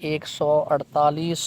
148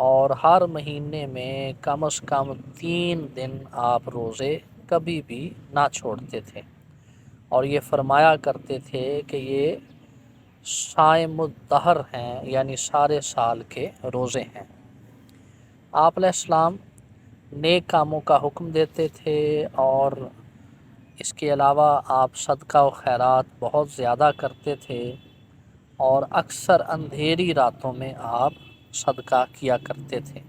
اور ہر مہینے میں کم از کم 3 دن آپ روزے کبھی بھی نہ چھوڑتے تھے، اور یہ فرمایا کرتے تھے کہ یہ صائم الدہر ہیں، یعنی سارے سال کے روزے ہیں۔ آپ علیہ السلام نیک کاموں کا حکم دیتے تھے، اور اس کے علاوہ آپ صدقہ و خیرات بہت زیادہ کرتے تھے، اور اکثر اندھیری راتوں میں آپ صدقہ کیا کرتے تھے۔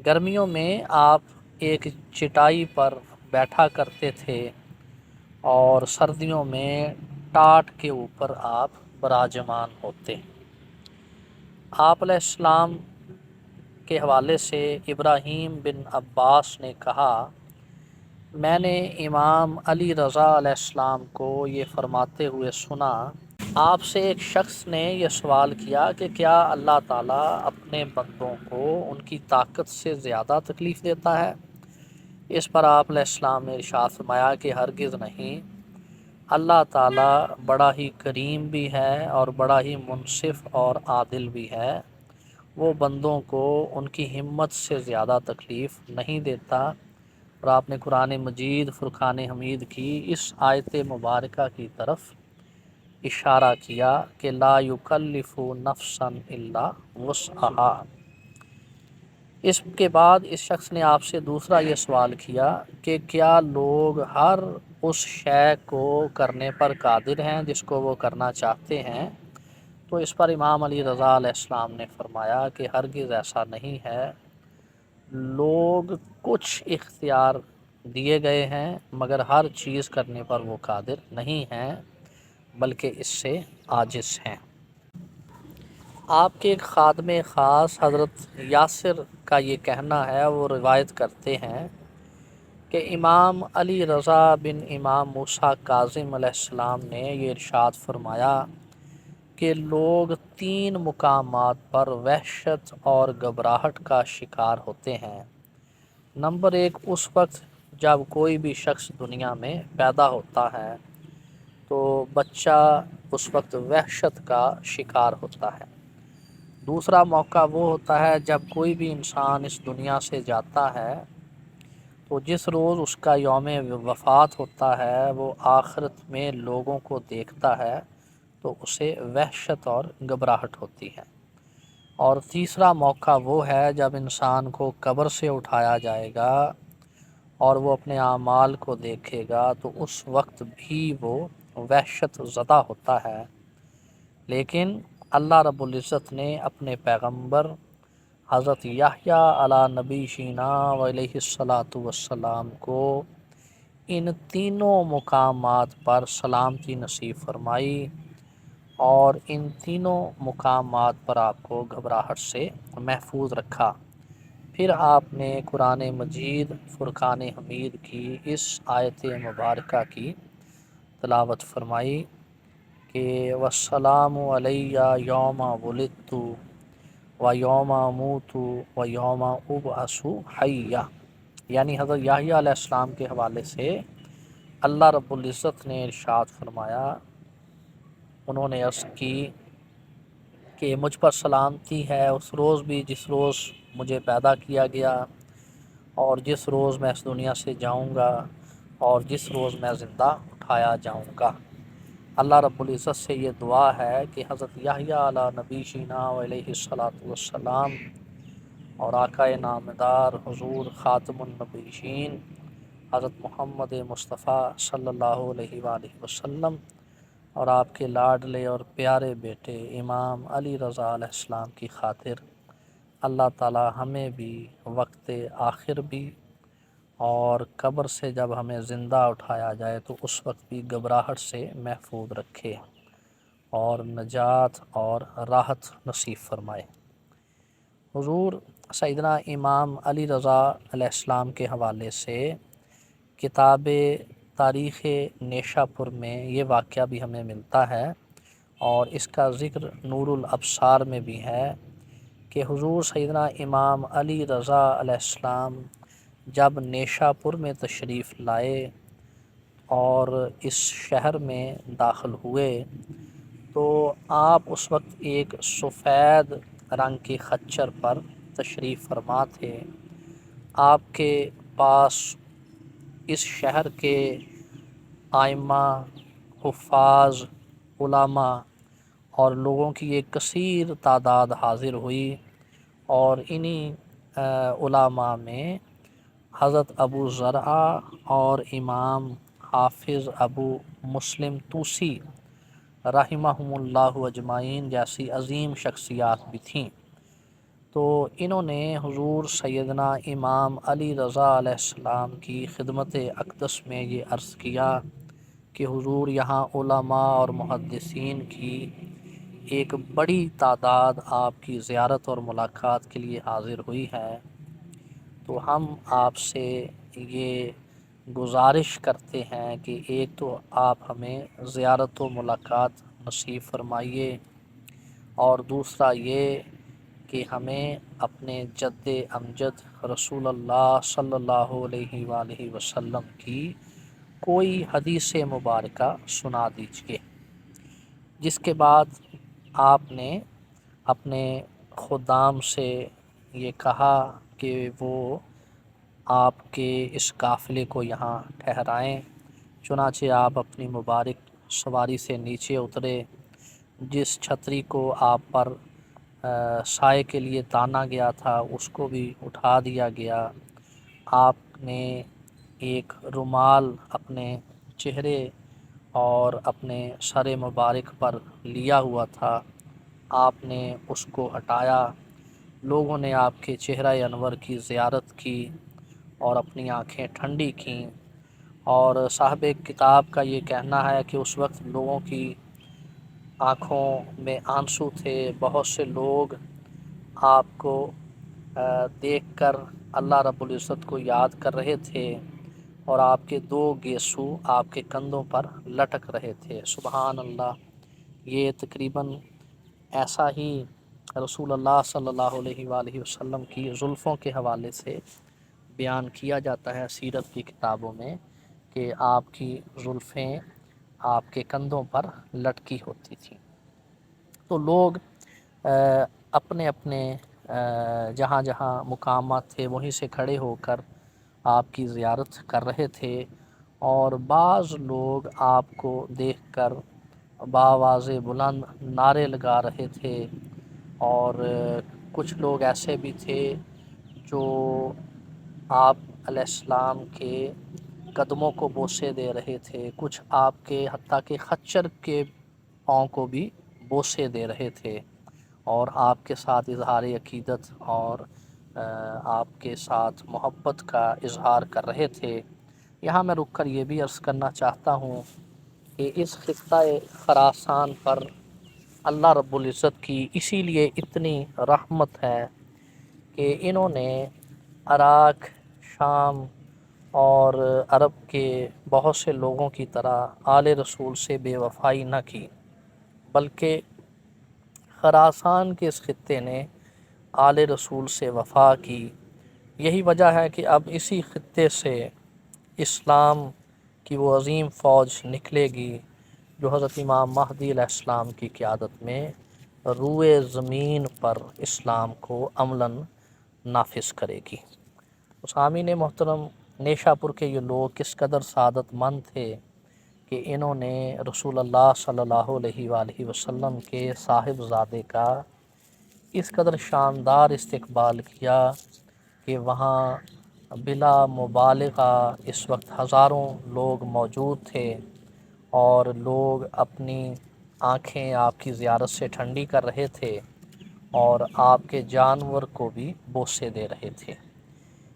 گرمیوں میں آپ ایک چٹائی پر بیٹھا کرتے تھے، اور سردیوں میں ٹاٹ کے اوپر آپ براجمان ہوتے۔ آپ علیہ السلام کے حوالے سے ابراہیم بن عباس نے کہا، میں نے امام علی رضا علیہ السلام کو یہ فرماتے ہوئے سنا، آپ سے ایک شخص نے یہ سوال کیا کہ کیا اللہ تعالیٰ اپنے بندوں کو ان کی طاقت سے زیادہ تکلیف دیتا ہے؟ اس پر آپ علیہ السلام نے ارشاد فرمایا کہ ہرگز نہیں، اللہ تعالیٰ بڑا ہی کریم بھی ہے اور بڑا ہی منصف اور عادل بھی ہے، وہ بندوں کو ان کی ہمت سے زیادہ تکلیف نہیں دیتا۔ اور آپ نے قرآن مجید فرقان حمید کی اس آیت مبارکہ کی طرف اشارہ کیا کہ لا یکلف نفسا الا وسعہا۔ اس کے بعد اس شخص نے آپ سے دوسرا یہ سوال کیا کہ کیا لوگ ہر اس شے کو کرنے پر قادر ہیں جس کو وہ کرنا چاہتے ہیں؟ تو اس پر امام علی رضا علیہ السلام نے فرمایا کہ ہرگز ایسا نہیں ہے، لوگ کچھ اختیار دیے گئے ہیں مگر ہر چیز کرنے پر وہ قادر نہیں ہیں، بلکہ اس سے عاجز ہیں۔ آپ کے ایک خادم خاص حضرت یاسر کا یہ کہنا ہے، وہ روایت کرتے ہیں کہ امام علی رضا بن امام موسیٰ کاظم علیہ السلام نے یہ ارشاد فرمایا کہ لوگ 3 مقامات پر وحشت اور گھبراہٹ کا شکار ہوتے ہیں۔ نمبر 1، اس وقت جب کوئی بھی شخص دنیا میں پیدا ہوتا ہے تو بچہ اس وقت وحشت کا شکار ہوتا ہے۔ دوسرا موقع وہ ہوتا ہے جب کوئی بھی انسان اس دنیا سے جاتا ہے تو جس روز اس کا یوم وفات ہوتا ہے، وہ آخرت میں لوگوں کو دیکھتا ہے تو اسے وحشت اور گھبراہٹ ہوتی ہے۔ اور تیسرا موقع وہ ہے جب انسان کو قبر سے اٹھایا جائے گا اور وہ اپنے اعمال کو دیکھے گا تو اس وقت بھی وہ وحشت زدہ ہوتا ہے، لیکن اللہ رب العزت نے اپنے پیغمبر حضرت یحییٰ علیٰ نبی شینا علیہ الصلاۃ والسلام کو ان تینوں مقامات پر سلامتی نصیب فرمائی، اور ان تینوں مقامات پر آپ کو گھبراہٹ سے محفوظ رکھا۔ پھر آپ نے قرآن مجید فرقان حمید کی اس آیت مبارکہ کی تلاوت فرمائی کہ والسلام علیہ یوم ولدت و یوم اموت و یوم ابعث حیا، یعنی حضرت یحییٰ علیہ السلام کے حوالے سے اللہ رب العزت نے ارشاد فرمایا، انہوں نے عرض کی کہ مجھ پر سلامتی ہے اس روز بھی جس روز مجھے پیدا کیا گیا، اور جس روز میں اس دنیا سے جاؤں گا، اور جس روز میں زندہ اٹھایا جاؤں گا۔ اللہ رب العزت سے یہ دعا ہے کہ حضرت یحییٰ علیٰ نبی شینا علیہ الصلاۃ والسلام اور آقا نامدار حضور خاتم النبیین حضرت محمد مصطفیٰ صلی اللہ علیہ وآلہ وسلم اور آپ کے لاڈلے اور پیارے بیٹے امام علی رضا علیہ السلام کی خاطر اللہ تعالی ہمیں بھی وقت آخر بھی اور قبر سے جب ہمیں زندہ اٹھایا جائے تو اس وقت بھی گھبراہٹ سے محفوظ رکھے اور نجات اور راحت نصیب فرمائے۔ حضور سیدنا امام علی رضا علیہ السلام کے حوالے سے کتاب تاریخ نیشا پور میں یہ واقعہ بھی ہمیں ملتا ہے، اور اس کا ذکر نور الابصار میں بھی ہے کہ حضور سیدنا امام علی رضا علیہ السلام جب نیشا پور میں تشریف لائے اور اس شہر میں داخل ہوئے تو آپ اس وقت ایک سفید رنگ کے خچر پر تشریف فرما تھے، آپ کے پاس اس شہر کے آئمہ، حفاظ، علماء اور لوگوں کی ایک کثیر تعداد حاضر ہوئی، اور انہی علماء میں حضرت ابو زرعہ اور امام حافظ ابو مسلم توسی رحمہم اللہ اجمعین جیسی عظیم شخصیات بھی تھیں۔ تو انہوں نے حضور سیدنا امام علی رضا علیہ السلام کی خدمت اقدس میں یہ عرض کیا کہ حضور یہاں علماء اور محدثین کی ایک بڑی تعداد آپ کی زیارت اور ملاقات کے لیے حاضر ہوئی ہے، تو ہم آپ سے یہ گزارش کرتے ہیں کہ ایک تو آپ ہمیں زیارت و ملاقات نصیب فرمائیے، اور دوسرا یہ کہ ہمیں اپنے جد امجد رسول اللہ صلی اللہ علیہ وآلہ وسلم کی کوئی حدیث مبارکہ سنا دیجیے۔ جس کے بعد آپ نے اپنے خدام سے یہ کہا کہ وہ آپ کے اس قافلے کو یہاں ٹھہرائیں۔ چنانچہ آپ اپنی مبارک سواری سے نیچے اترے، جس چھتری کو آپ پر سائے کے لیے تانا گیا تھا اس کو بھی اٹھا دیا گیا۔ آپ نے ایک رومال اپنے چہرے اور اپنے سر مبارک پر لیا ہوا تھا، آپ نے اس کو ہٹایا۔ لوگوں نے آپ کے چہرہ انور کی زیارت کی اور اپنی آنکھیں ٹھنڈی کیں، اور صاحب کتاب کا یہ کہنا ہے کہ اس وقت لوگوں کی آنکھوں میں آنسو تھے۔ بہت سے لوگ آپ کو دیکھ کر اللہ رب العزت کو یاد کر رہے تھے، اور آپ کے دو گیسو آپ کے کندھوں پر لٹک رہے تھے۔ سبحان اللہ! یہ تقریباً ایسا ہی رسول اللہ صلی اللہ علیہ وآلہ وسلم کی زلفوں کے حوالے سے بیان کیا جاتا ہے سیرت کی کتابوں میں کہ آپ کی زلفیں آپ کے کندھوں پر لٹکی ہوتی تھیں۔ تو لوگ اپنے اپنے جہاں جہاں مقامات تھے وہیں سے کھڑے ہو کر آپ کی زیارت کر رہے تھے، اور بعض لوگ آپ کو دیکھ کر بآواز بلند نعرے لگا رہے تھے، اور کچھ لوگ ایسے بھی تھے جو آپ علیہ السلام کے قدموں کو بوسے دے رہے تھے، کچھ آپ کے حتیٰ کہ خچر کے پاؤں کو بھی بوسے دے رہے تھے، اور آپ کے ساتھ اظہار عقیدت اور آپ کے ساتھ محبت کا اظہار کر رہے تھے۔ یہاں میں رک کر یہ بھی عرض کرنا چاہتا ہوں کہ اس خطہ خراسان پر اللہ رب العزت کی اسی لیے اتنی رحمت ہے کہ انہوں نے عراق، شام اور عرب کے بہت سے لوگوں کی طرح آل رسول سے بے وفائی نہ کی، بلکہ خراسان کے اس خطے نے آل رسول سے وفا کی۔ یہی وجہ ہے کہ اب اسی خطے سے اسلام کی وہ عظیم فوج نکلے گی جو حضرت امام مہدی علیہ السلام کی قیادت میں روئے زمین پر اسلام کو عملاً نافذ کرے گی۔ سامعین محترم، نیشا پور کے یہ لوگ کس قدر سعادت مند تھے کہ انہوں نے رسول اللہ صلی اللہ علیہ وآلہ وسلم کے صاحبزادے کا اس قدر شاندار استقبال کیا کہ وہاں بلا مبالغہ اس وقت ہزاروں لوگ موجود تھے، اور لوگ اپنی آنکھیں آپ کی زیارت سے ٹھنڈی کر رہے تھے، اور آپ کے جانور کو بھی بوسے دے رہے تھے۔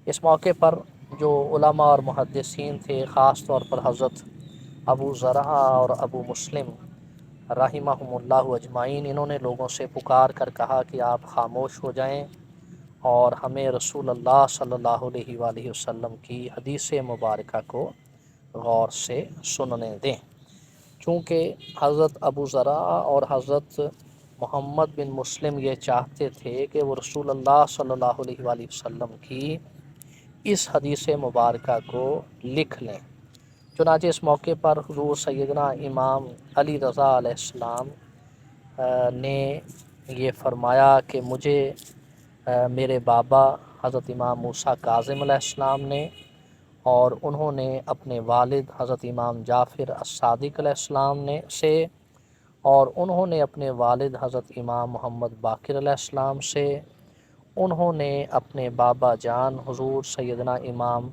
اس موقع پر جو علماء اور محدثین تھے، خاص طور پر حضرت ابو زرعہ اور ابو مسلم رحمہم اللہ اجمعین، انہوں نے لوگوں سے پکار کر کہا کہ آپ خاموش ہو جائیں اور ہمیں رسول اللہ صلی اللہ علیہ وآلہ وسلم کی حدیث مبارکہ کو غور سے سننے دیں۔ چونکہ حضرت ابو زرعہ اور حضرت محمد بن مسلم یہ چاہتے تھے کہ وہ رسول اللہ صلی اللہ علیہ وآلہ وسلم کی اس حدیث مبارکہ کو لکھ لیں۔ چنانچہ اس موقع پر حضور سیدنا امام علی رضا علیہ السلام نے یہ فرمایا کہ مجھے میرے بابا حضرت امام موسیٰ کاظم علیہ السلام نے، اور انہوں نے اپنے والد حضرت امام جعفر الصادق علیہ السلام سے، اور انہوں نے اپنے والد حضرت امام محمد باقر علیہ السلام سے، انہوں نے اپنے بابا جان حضور سیدنا امام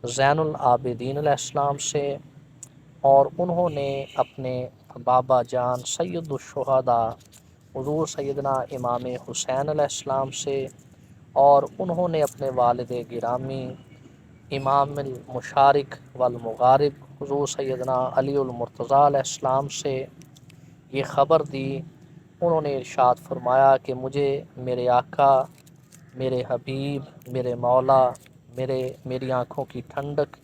زین العابدین علیہ السلام سے، اور انہوں نے اپنے بابا جان سید الشہداء حضور سیدنا امام حسین علیہ السلام سے، اور انہوں نے اپنے والد گرامی امام المشارق والمغارب حضور سیدنا علی المرتضیٰ علیہ السلام سے یہ خبر دی۔ انہوں نے ارشاد فرمایا کہ مجھے میرے آقا، میرے حبیب، میرے مولا، میری آنکھوں کی ٹھنڈک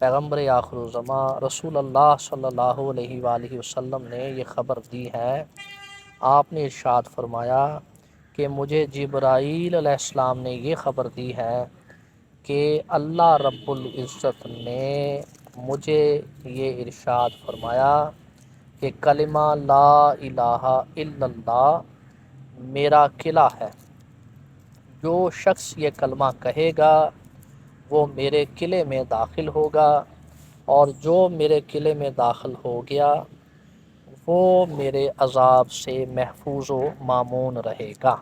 پیغمبر آخر الزماں رسول اللہ صلی اللہ علیہ وآلہ وسلم نے یہ خبر دی ہے۔ آپ نے ارشاد فرمایا کہ مجھے جبرائیل علیہ السلام نے یہ خبر دی ہے کہ اللہ رب العزت نے مجھے یہ ارشاد فرمایا کہ کلمہ لا الہ الا اللہ میرا قلعہ ہے، جو شخص یہ کلمہ کہے گا وہ میرے قلعے میں داخل ہوگا، اور جو میرے قلعے میں داخل ہو گیا وہ میرے عذاب سے محفوظ و مامون رہے گا۔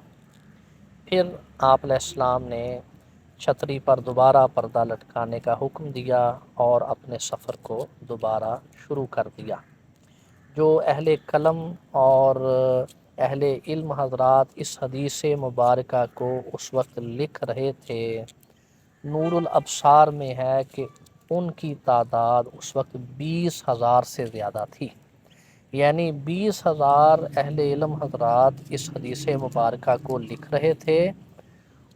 پھر آپ علیہ السلام نے چھتری پر دوبارہ پردہ لٹکانے کا حکم دیا اور اپنے سفر کو دوبارہ شروع کر دیا۔ جو اہل قلم اور اہل علم حضرات اس حدیث مبارکہ کو اس وقت لکھ رہے تھے، نور الابصار میں ہے کہ ان کی تعداد اس وقت 20,000 سے زیادہ تھی، یعنی 20,000 اہل علم حضرات اس حدیث مبارکہ کو لکھ رہے تھے۔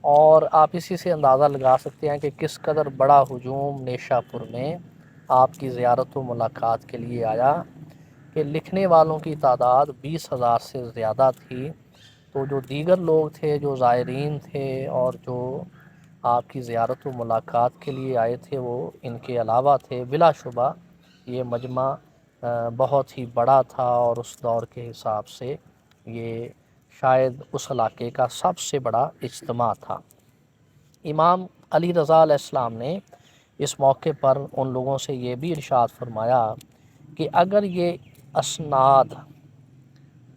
اور آپ اسی سے اندازہ لگا سکتے ہیں کہ کس قدر بڑا ہجوم نیشا پور میں آپ کی زیارت و ملاقات کے لیے آیا، کہ لکھنے والوں کی تعداد 20,000 سے زیادہ تھی۔ تو جو دیگر لوگ تھے، جو زائرین تھے اور جو آپ کی زیارت و ملاقات کے لیے آئے تھے، وہ ان کے علاوہ تھے۔ بلا شبہ یہ مجمع بہت ہی بڑا تھا، اور اس دور کے حساب سے یہ شاید اس علاقے کا سب سے بڑا اجتماع تھا۔ امام علی رضا علیہ السلام نے اس موقع پر ان لوگوں سے یہ بھی ارشاد فرمایا کہ اگر یہ اسناد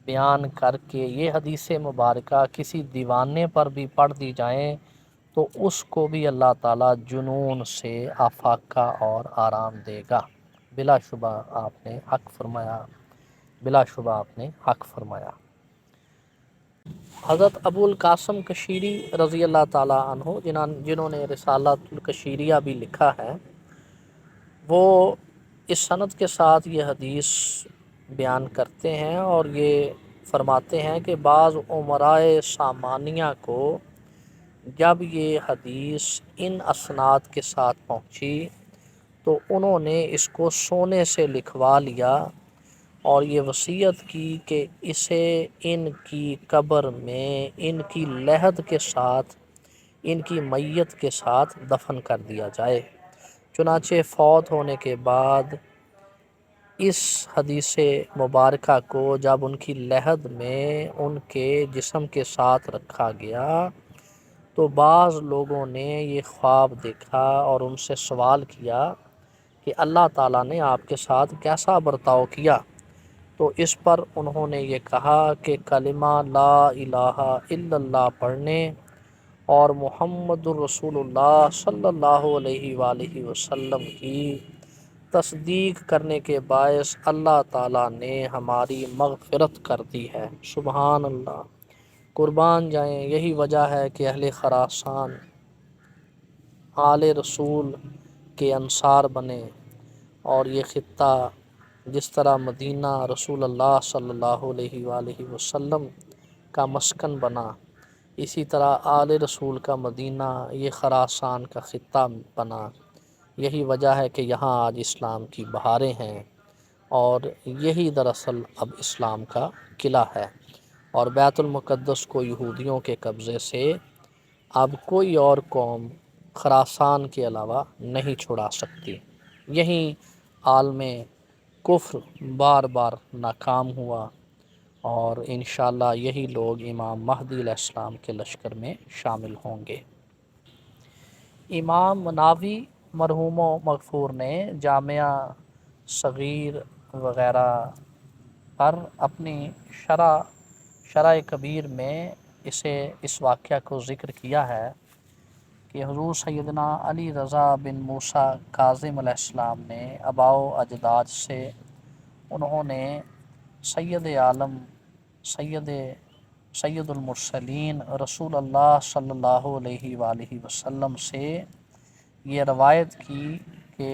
بیان کر کے یہ حدیث مبارکہ کسی دیوانے پر بھی پڑھ دی جائیں تو اس کو بھی اللہ تعالیٰ جنون سے آفاقہ اور آرام دے گا۔ بلا شبہ آپ نے حق فرمایا، بلا شبہ آپ نے حق فرمایا۔ حضرت ابو القاسم کشیری رضی اللہ تعالیٰ عنہ جنہوں نے رسالۃ الکشیریہ بھی لکھا ہے، وہ اس سند کے ساتھ یہ حدیث بیان کرتے ہیں اور یہ فرماتے ہیں کہ بعض امرائے سامانیہ کو جب یہ حدیث ان اسناد کے ساتھ پہنچی تو انہوں نے اس کو سونے سے لکھوا لیا اور یہ وصیت کی کہ اسے ان کی قبر میں ان کی لحد کے ساتھ، ان کی میت کے ساتھ دفن کر دیا جائے۔ چنانچہ فوت ہونے کے بعد اس حدیث مبارکہ کو جب ان کی لحد میں ان کے جسم کے ساتھ رکھا گیا تو بعض لوگوں نے یہ خواب دیکھا اور ان سے سوال کیا کہ اللہ تعالیٰ نے آپ کے ساتھ کیسا برتاؤ کیا؟ تو اس پر انہوں نے یہ کہا کہ کلمہ لا الہ الا اللہ پڑھنے اور محمد الرسول اللہ صلی اللہ علیہ وآلہ وسلم کی تصدیق کرنے کے باعث اللہ تعالیٰ نے ہماری مغفرت کر دی ہے۔ سبحان اللہ، قربان جائیں، یہی وجہ ہے کہ اہل خراسان آل رسول کے انصار بنے، اور یہ خطہ جس طرح مدینہ رسول اللہ صلی اللہ علیہ وآلہ وسلم کا مسکن بنا، اسی طرح آل رسول کا مدینہ یہ خراسان کا خطہ بنا۔ یہی وجہ ہے کہ یہاں آج اسلام کی بہاریں ہیں، اور یہی دراصل اب اسلام کا قلعہ ہے، اور بیت المقدس کو یہودیوں کے قبضے سے اب کوئی اور قوم خراسان کے علاوہ نہیں چھڑا سکتی۔ یہی عالم کفر بار بار ناکام ہوا، اور انشاءاللہ یہی لوگ امام مہدی علیہ السلام کے لشکر میں شامل ہوں گے۔ امام مناوی مرحوم و مغفور نے جامعہ صغیر وغیرہ پر اپنی شرح کبیر میں اس واقعہ کو ذکر کیا ہے کہ حضور سیدنا علی رضا بن موسیٰ کاظم علیہ السلام نے آباء و اجداد سے انہوں نے سید عالم سید المرسلین رسول اللہ صلی اللہ علیہ وآلہ وسلم سے یہ روایت کی کہ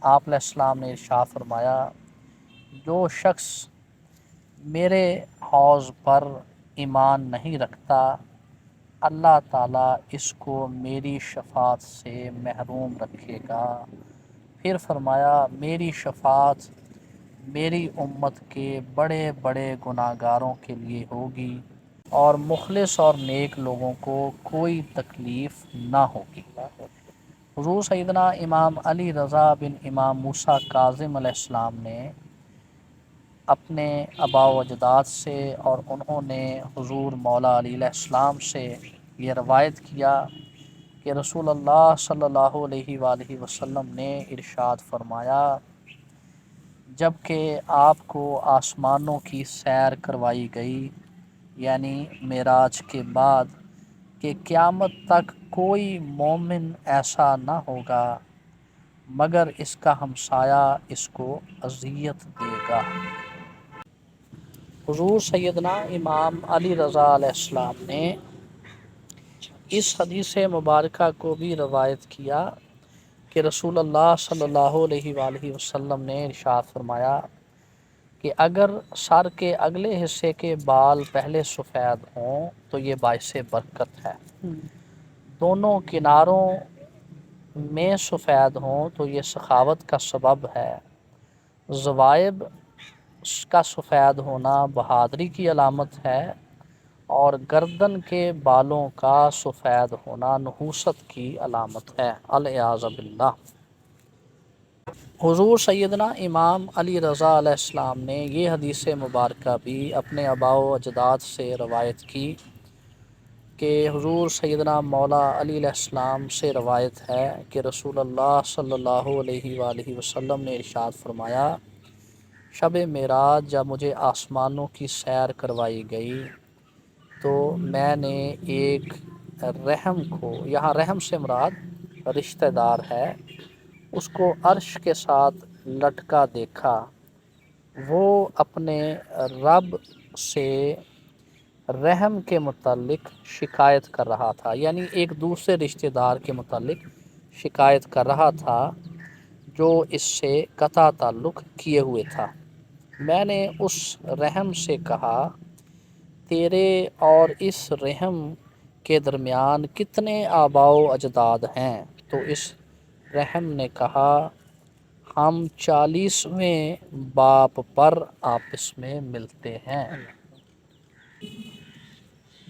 آپ علیہ السلام نے ارشاد فرمایا، جو شخص میرے حوض پر ایمان نہیں رکھتا اللہ تعالیٰ اس کو میری شفاعت سے محروم رکھے گا۔ پھر فرمایا، میری شفاعت میری امت کے بڑے بڑے گناہگاروں کے لیے ہوگی اور مخلص اور نیک لوگوں کو کوئی تکلیف نہ ہوگی۔ حضور سیدنا امام علی رضا بن امام موسیٰ کاظم علیہ السلام نے اپنے آباء و اجداد سے اور انہوں نے حضور مولا علی علیہ السلام سے یہ روایت کیا کہ رسول اللہ صلی اللہ علیہ وآلہ وسلم نے ارشاد فرمایا، جب کہ آپ کو آسمانوں کی سیر کروائی گئی یعنی معراج کے بعد، کہ قیامت تک کوئی مومن ایسا نہ ہوگا مگر اس کا ہمسایہ اس کو اذیت دے گا۔ حضور سیدنا امام علی رضا علیہ السلام نے اس حدیث مبارکہ کو بھی روایت کیا کہ رسول اللہ صلی اللہ علیہ وآلہ وسلم نے ارشاد فرمایا کہ اگر سر کے اگلے حصے کے بال پہلے سفید ہوں تو یہ باعث برکت ہے، دونوں کناروں میں سفید ہوں تو یہ سخاوت کا سبب ہے، زوائب کا سفید ہونا بہادری کی علامت ہے، اور گردن کے بالوں کا سفید ہونا نحوست کی علامت ہے، العیاذ باللہ۔ حضور سیدنا امام علی رضا علیہ السلام نے یہ حدیث مبارکہ بھی اپنے آباء و اجداد سے روایت کی کہ حضور سیدنا مولا علی علیہ السلام سے روایت ہے کہ رسول اللہ صلی اللہ علیہ وآلہ وسلم نے ارشاد فرمایا، شب معراج جب مجھے آسمانوں کی سیر کروائی گئی تو میں نے ایک رحم کو، یہاں رحم سے مراد رشتہ دار ہے، اس کو عرش کے ساتھ لٹکا دیکھا، وہ اپنے رب سے رحم کے متعلق شکایت کر رہا تھا، یعنی ایک دوسرے رشتہ دار کے متعلق شکایت کر رہا تھا جو اس سے قطع تعلق کیے ہوئے تھا۔ میں نے اس رحم سے کہا، تیرے اور اس رحم کے درمیان کتنے آباء و اجداد ہیں؟ تو اس رحم نے کہا، ہم 40ویں باپ پر آپس میں ملتے ہیں۔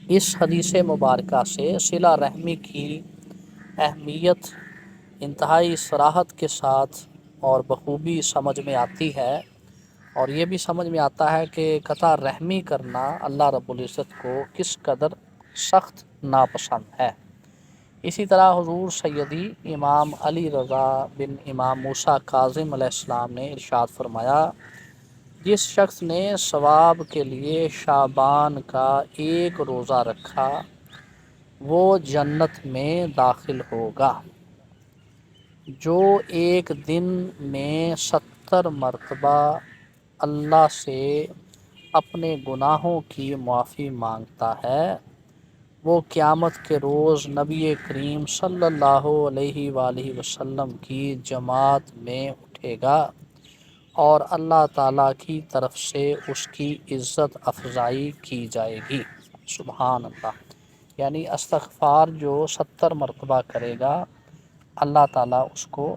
اس حدیث مبارکہ سے صلہ رحمی کی اہمیت انتہائی صراحت کے ساتھ اور بخوبی سمجھ میں آتی ہے، اور یہ بھی سمجھ میں آتا ہے کہ قطع رحمی کرنا اللہ رب العزت کو کس قدر سخت ناپسند ہے۔ اسی طرح حضور سیدی امام علی رضا بن امام موسیٰ کاظم علیہ السلام نے ارشاد فرمایا، جس شخص نے ثواب کے لیے شعبان کا ایک روزہ رکھا وہ جنت میں داخل ہوگا، جو ایک دن میں 70 مرتبہ اللہ سے اپنے گناہوں کی معافی مانگتا ہے، وہ قیامت کے روز نبی کریم صلی اللہ علیہ وآلہ وسلم کی جماعت میں اٹھے گا اور اللہ تعالیٰ کی طرف سے اس کی عزت افزائی کی جائے گی۔ سبحان اللہ، یعنی استغفار جو 70 مرتبہ کرے گا اللہ تعالیٰ اس کو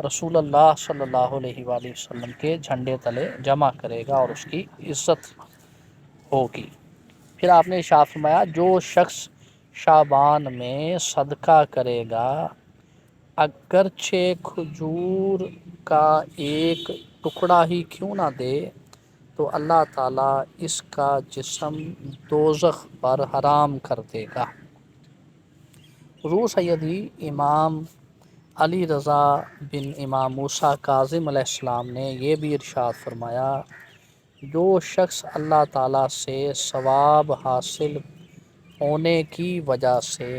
رسول اللہ صلی اللہ علیہ وآلہ وسلم کے جھنڈے تلے جمع کرے گا اور اس کی عزت ہوگی۔ پھر آپ نے ارشاد فرمایا، جو شخص شعبان میں صدقہ کرے گا اگرچہ کھجور کا ایک ٹکڑا ہی کیوں نہ دے تو اللہ تعالیٰ اس کا جسم دوزخ پر حرام کر دے گا۔ حضور سیدی امام علی رضا بن امام موسیٰ کاظم علیہ السلام نے یہ بھی ارشاد فرمایا، جو شخص اللہ تعالیٰ سے ثواب حاصل ہونے کی وجہ سے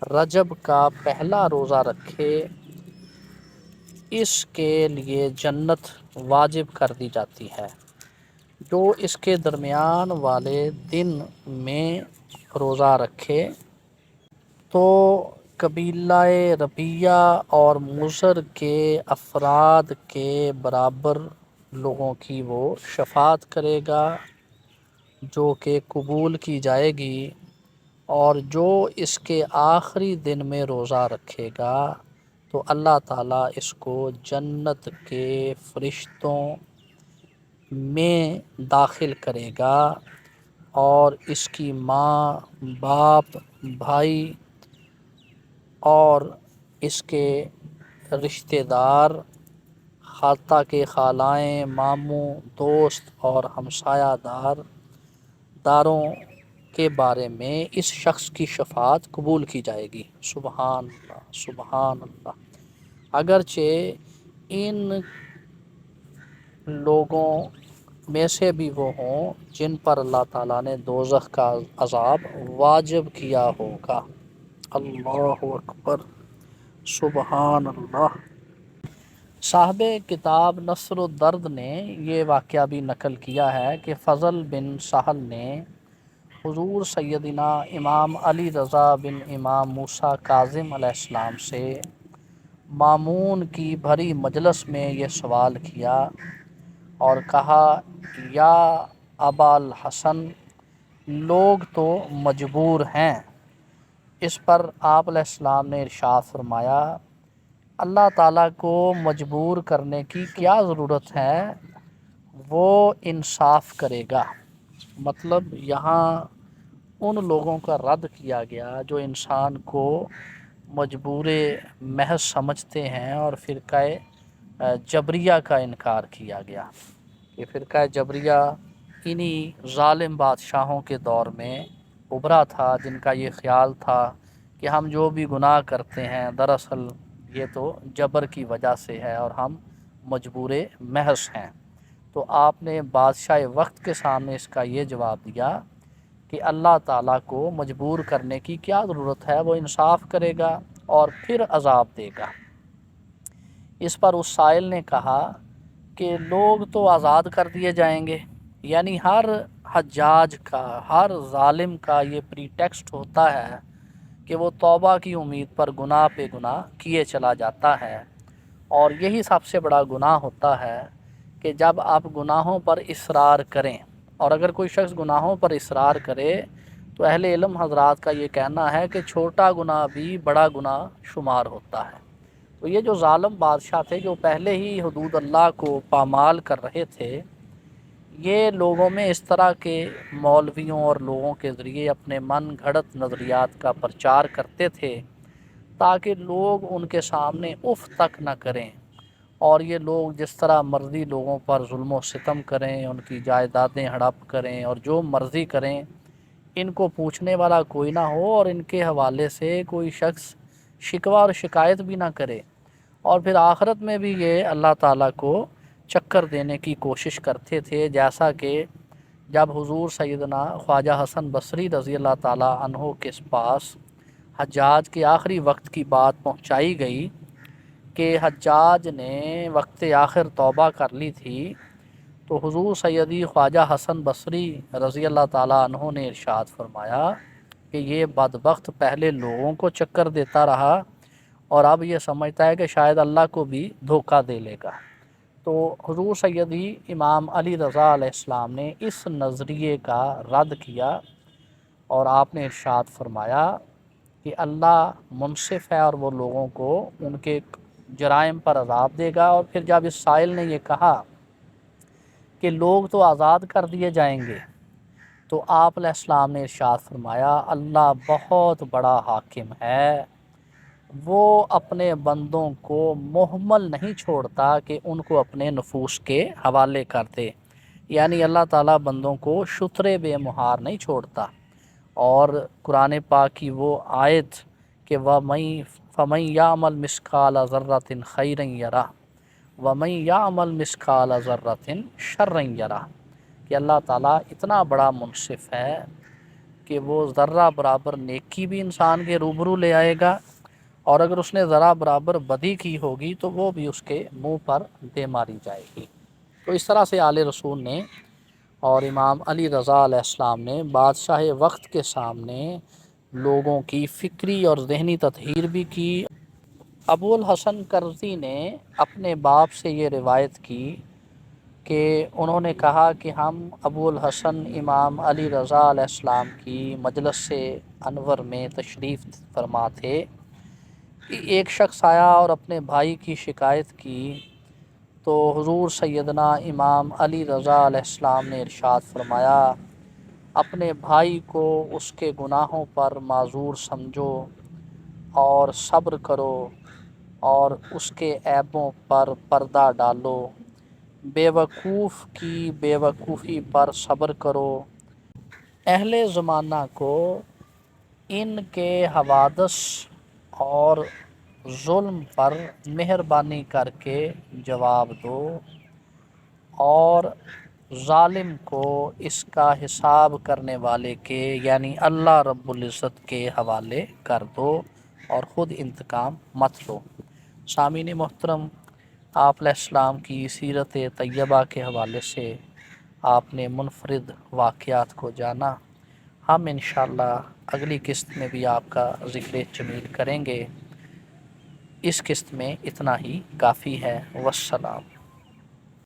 رجب کا پہلا روزہ رکھے، اس کے لیے جنت واجب کر دی جاتی ہے۔ جو اس کے درمیان والے دن میں روزہ رکھے تو قبیلہ ربیہ اور مضر کے افراد کے برابر لوگوں کی وہ شفاعت کرے گا جو کہ قبول کی جائے گی، اور جو اس کے آخری دن میں روزہ رکھے گا تو اللہ تعالیٰ اس کو جنت کے فرشتوں میں داخل کرے گا، اور اس کی ماں، باپ، بھائی اور اس کے رشتہ دار، خالہ کے خالائیں، ماموں، دوست اور ہمسایہ داروں کے بارے میں اس شخص کی شفاعت قبول کی جائے گی۔ سبحان اللہ، سبحان اللہ۔ اگرچہ ان لوگوں میں سے بھی وہ ہوں جن پر اللہ تعالیٰ نے دوزخ کا عذاب واجب کیا ہوگا۔ اللہ اکبر، سبحان اللہ۔ صاحب کتاب نصر الدرد نے یہ واقعہ بھی نقل کیا ہے کہ فضل بن سہل نے حضور سیدنا امام علی رضا بن امام موسیٰ کاظم علیہ السلام سے مامون کی بھری مجلس میں یہ سوال کیا اور کہا، یا ابا الحسن، لوگ تو مجبور ہیں۔ اس پر آپ علیہ السلام نے ارشاد فرمایا، اللہ تعالیٰ کو مجبور کرنے کی کیا ضرورت ہے، وہ انصاف کرے گا۔ مطلب یہاں ان لوگوں کا رد کیا گیا جو انسان کو مجبور محض سمجھتے ہیں، اور فرقہ جبریہ کا انکار کیا گیا کہ فرقہ جبریہ انہی ظالم بادشاہوں کے دور میں ابھرا تھا جن کا یہ خیال تھا کہ ہم جو بھی گناہ کرتے ہیں دراصل یہ تو جبر کی وجہ سے ہے اور ہم مجبور محض ہیں۔ تو آپ نے بادشاہ وقت کے سامنے اس کا یہ جواب دیا کہ اللہ تعالیٰ کو مجبور کرنے کی کیا ضرورت ہے، وہ انصاف کرے گا اور پھر عذاب دے گا۔ اس پر اس سائل نے کہا کہ لوگ تو آزاد کر دیے جائیں گے، یعنی ہر حجاج کا، ہر ظالم کا یہ پری ٹیکسٹ ہوتا ہے کہ وہ توبہ کی امید پر گناہ پہ گناہ کیے چلا جاتا ہے، اور یہی سب سے بڑا گناہ ہوتا ہے کہ جب آپ گناہوں پر اصرار کریں، اور اگر کوئی شخص گناہوں پر اصرار کرے تو اہل علم حضرات کا یہ کہنا ہے کہ چھوٹا گناہ بھی بڑا گناہ شمار ہوتا ہے۔ تو یہ جو ظالم بادشاہ تھے جو پہلے ہی حدود اللہ کو پامال کر رہے تھے، یہ لوگوں میں اس طرح کے مولویوں اور لوگوں کے ذریعے اپنے من گھڑت نظریات کا پرچار کرتے تھے تاکہ لوگ ان کے سامنے اف تک نہ کریں، اور یہ لوگ جس طرح مرضی لوگوں پر ظلم و ستم کریں، ان کی جائیدادیں ہڑپ کریں اور جو مرضی کریں، ان کو پوچھنے والا کوئی نہ ہو اور ان کے حوالے سے کوئی شخص شکوہ اور شکایت بھی نہ کرے، اور پھر آخرت میں بھی یہ اللہ تعالیٰ کو چکر دینے کی کوشش کرتے تھے، جیسا کہ جب حضور سیدنا خواجہ حسن بصری رضی اللہ تعالیٰ عنہ کے پاس حجاج کے آخری وقت کی بات پہنچائی گئی کہ حجاج نے وقت آخر توبہ کر لی تھی، تو حضور سیدی خواجہ حسن بصری رضی اللہ تعالیٰ عنہ نے ارشاد فرمایا کہ یہ بدبخت پہلے لوگوں کو چکر دیتا رہا اور اب یہ سمجھتا ہے کہ شاید اللہ کو بھی دھوکہ دے لے گا۔ تو حضور سیدی امام علی رضا علیہ السلام نے اس نظریے کا رد کیا، اور آپ نے ارشاد فرمایا کہ اللہ منصف ہے اور وہ لوگوں کو ان کے جرائم پر عذاب دے گا۔ اور پھر جب اس سائل نے یہ کہا کہ لوگ تو آزاد کر دیے جائیں گے، تو آپ علیہ السلام نے ارشاد فرمایا، اللہ بہت بڑا حاکم ہے، وہ اپنے بندوں کو مہمل نہیں چھوڑتا کہ ان کو اپنے نفوس کے حوالے کر دے، یعنی اللہ تعالیٰ بندوں کو شترے بے مہار نہیں چھوڑتا۔ اور قرآن پاک کی وہ آیت کہ فَمَن يَعْمَلْ مِثْقَالَ ذَرَّةٍ خَيْرًا يَرَهُ وَمَن يَعْمَلْ مِثْقَالَ ذَرَّةٍ شَرًّا يَرَهُ، کہ اللہ تعالیٰ اتنا بڑا منصف ہے کہ وہ ذرہ برابر نیکی بھی انسان کے روبرو لے آئے گا، اور اگر اس نے ذرہ برابر بدی کی ہوگی تو وہ بھی اس کے منہ پر دے ماری جائے گی۔ تو اس طرح سے آل رسول نے اور امام علی رضا علیہ السلام نے بادشاہ وقت کے سامنے لوگوں کی فکری اور ذہنی تطہیر بھی کی۔ ابو الحسن کرزی نے اپنے باپ سے یہ روایت کی کہ انہوں نے کہا کہ ہم ابو الحسن امام علی رضا علیہ السلام کی مجلس انور میں تشریف فرما تھے کہ ایک شخص آیا اور اپنے بھائی کی شکایت کی، تو حضور سیدنا امام علی رضا علیہ السلام نے ارشاد فرمایا، اپنے بھائی کو اس کے گناہوں پر معذور سمجھو اور صبر کرو اور اس کے عیبوں پر پردہ ڈالو، بے وقوف کی بے وقوفی پر صبر کرو۔ اہل زمانہ کو ان کے حوادث اور ظلم پر مہربانی کر کے جواب دو، اور ظالم کو اس کا حساب کرنے والے کے یعنی اللہ رب العزت کے حوالے کر دو اور خود انتقام مت لو۔ سامعین محترم، آپ علیہ السلام کی سیرت طیبہ کے حوالے سے آپ نے منفرد واقعات کو جانا۔ ہم انشاءاللہ اگلی قسط میں بھی آپ کا ذکر جمیل کریں گے۔ اس قسط میں اتنا ہی کافی ہے۔ والسلام۔